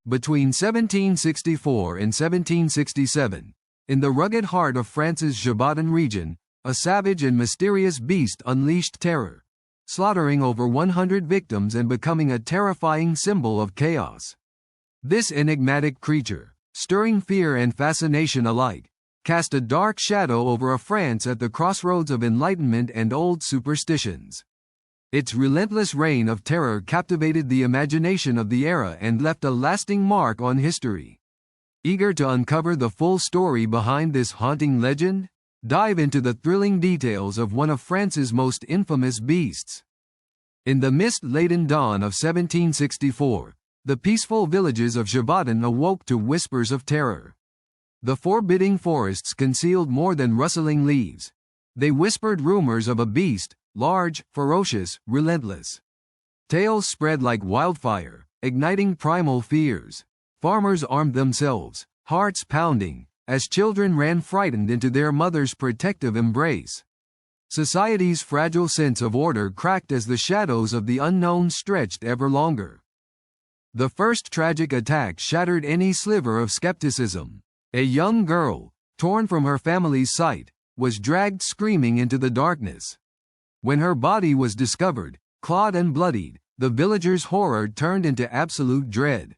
Between 1764 and 1767, in the rugged heart of France's Gévaudan region, a savage and mysterious beast unleashed terror, slaughtering over 100 victims and becoming a terrifying symbol of chaos. This enigmatic creature, stirring fear and fascination alike, cast a dark shadow over a France at the crossroads of enlightenment and old superstitions. Its relentless reign of terror captivated the imagination of the era and left a lasting mark on history. Eager to uncover the full story behind this haunting legend? Dive into the thrilling details of one of France's most infamous beasts. In the mist-laden dawn of 1764, the peaceful villages of Gévaudan awoke to whispers of terror. The forbidding forests concealed more than rustling leaves. They whispered rumors of a beast, large, ferocious, relentless. Tales spread like wildfire, igniting primal fears. Farmers armed themselves, hearts pounding, as children ran frightened into their mother's protective embrace. Society's fragile sense of order cracked as the shadows of the unknown stretched ever longer. The first tragic attack shattered any sliver of skepticism. A young girl, torn from her family's sight, was dragged screaming into the darkness. When her body was discovered, clawed and bloodied, the villagers' horror turned into absolute dread.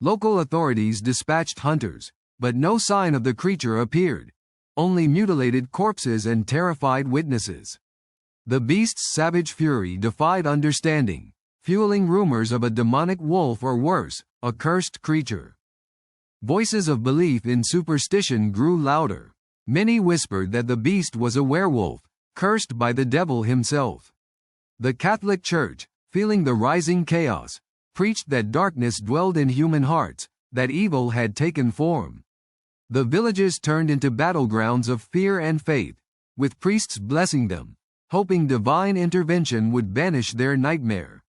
Local authorities dispatched hunters, but no sign of the creature appeared, only mutilated corpses and terrified witnesses. The beast's savage fury defied understanding, fueling rumors of a demonic wolf or worse, a cursed creature. Voices of belief in superstition grew louder. Many whispered that the beast was a werewolf, cursed by the devil himself. The Catholic Church, feeling the rising chaos, preached that darkness dwelled in human hearts, that evil had taken form. The villages turned into battlegrounds of fear and faith, with priests blessing them, hoping divine intervention would banish their nightmare.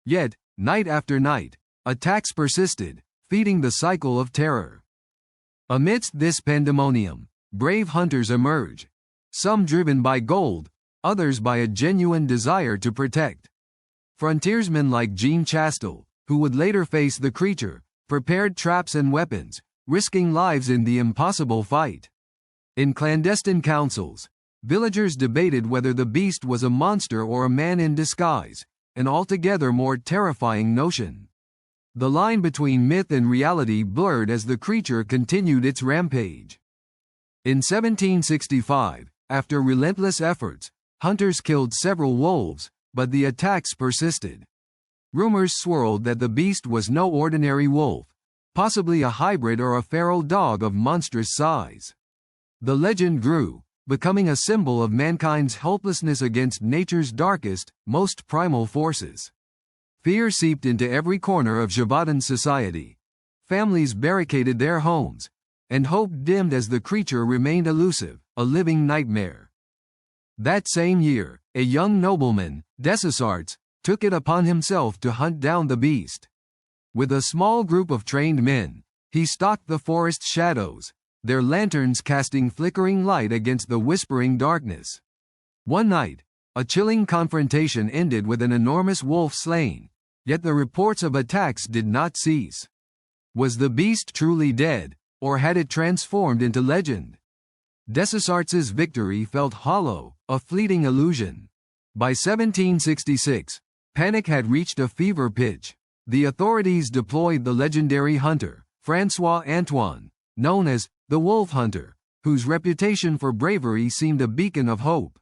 Yet, night after night, attacks persisted, feeding the cycle of terror. Amidst this pandemonium, brave hunters emerge, some driven by gold, others by a genuine desire to protect. Frontiersmen like Jean Chastel, who would later face the creature, prepared traps and weapons, risking lives in the impossible fight. In clandestine councils, villagers debated whether the beast was a monster or a man in disguise, an altogether more terrifying notion. The line between myth and reality blurred as the creature continued its rampage. In 1765, after relentless efforts, hunters killed several wolves, but the attacks persisted. Rumors swirled that the beast was no ordinary wolf, possibly a hybrid or a feral dog of monstrous size. The legend grew, becoming a symbol of mankind's helplessness against nature's darkest, most primal forces. Fear seeped into every corner of Gévaudan society. Families barricaded their homes, and hope dimmed as the creature remained elusive, a living nightmare. That same year, a young nobleman, Dessessarts, took it upon himself to hunt down the beast. With a small group of trained men, he stalked the forest's shadows, their lanterns casting flickering light against the whispering darkness. One night, a chilling confrontation ended with an enormous wolf slain, yet the reports of attacks did not cease. Was the beast truly dead, or had it transformed into legend? Dessessarts's victory felt hollow, a fleeting illusion. By 1766, panic had reached a fever pitch. The authorities deployed the legendary hunter, François Antoine, known as the Wolf Hunter, whose reputation for bravery seemed a beacon of hope.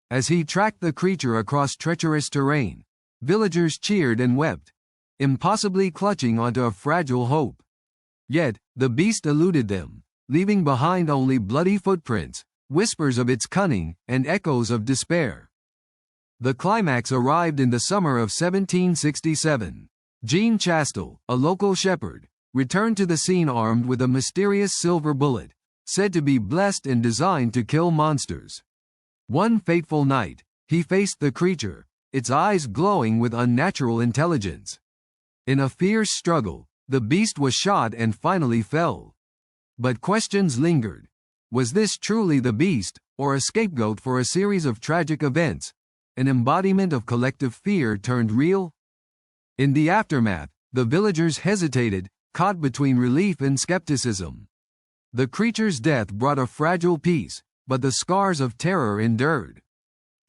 As he tracked the creature across treacherous terrain, villagers cheered and wept, impossibly clutching onto a fragile hope. Yet, the beast eluded them, leaving behind only bloody footprints, whispers of its cunning, and echoes of despair. The climax arrived in the summer of 1767. Jean Chastel, a local shepherd, returned to the scene armed with a mysterious silver bullet, said to be blessed and designed to kill monsters. One fateful night, he faced the creature, its eyes glowing with unnatural intelligence. In a fierce struggle, the beast was shot and finally fell. But questions lingered. Was this truly the beast, or a scapegoat for a series of tragic events, an embodiment of collective fear turned real? In the aftermath, the villagers hesitated, caught between relief and skepticism. The creature's death brought a fragile peace, but the scars of terror endured.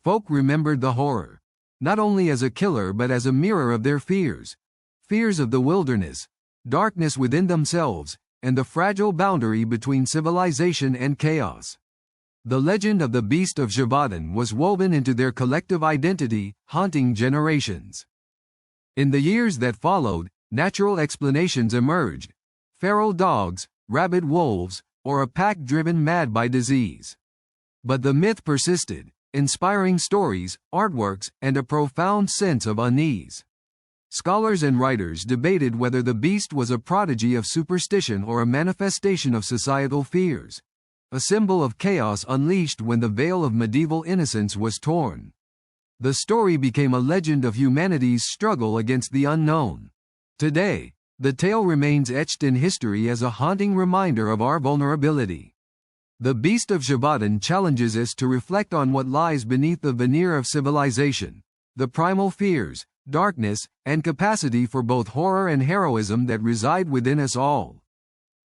Folk remembered the horror, not only as a killer but as a mirror of their fears. Fears of the wilderness, darkness within themselves, and the fragile boundary between civilization and chaos. The legend of the Beast of Gévaudan was woven into their collective identity, haunting generations. In the years that followed, natural explanations emerged: feral dogs, rabid wolves, or a pack driven mad by disease. But the myth persisted, inspiring stories, artworks, and a profound sense of unease. Scholars and writers debated whether the beast was a prodigy of superstition or a manifestation of societal fears, a symbol of chaos unleashed when the veil of medieval innocence was torn. The story became a legend of humanity's struggle against the unknown. Today, the tale remains etched in history as a haunting reminder of our vulnerability. The Beast of Gévaudan challenges us to reflect on what lies beneath the veneer of civilization, the primal fears, darkness, and capacity for both horror and heroism that reside within us all.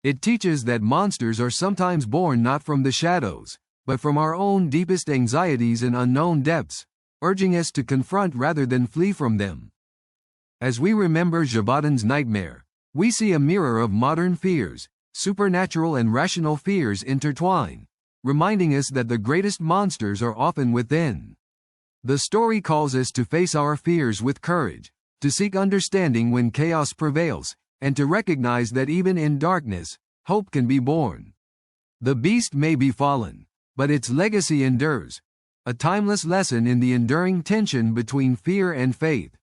It teaches that monsters are sometimes born not from the shadows, but from our own deepest anxieties and unknown depths, urging us to confront rather than flee from them. As we remember Gévaudan's nightmare, we see a mirror of modern fears, supernatural and rational fears intertwine, reminding us that the greatest monsters are often within. The story calls us to face our fears with courage, to seek understanding when chaos prevails, and to recognize that even in darkness, hope can be born. The beast may be fallen, but its legacy endures, a timeless lesson in the enduring tension between fear and faith.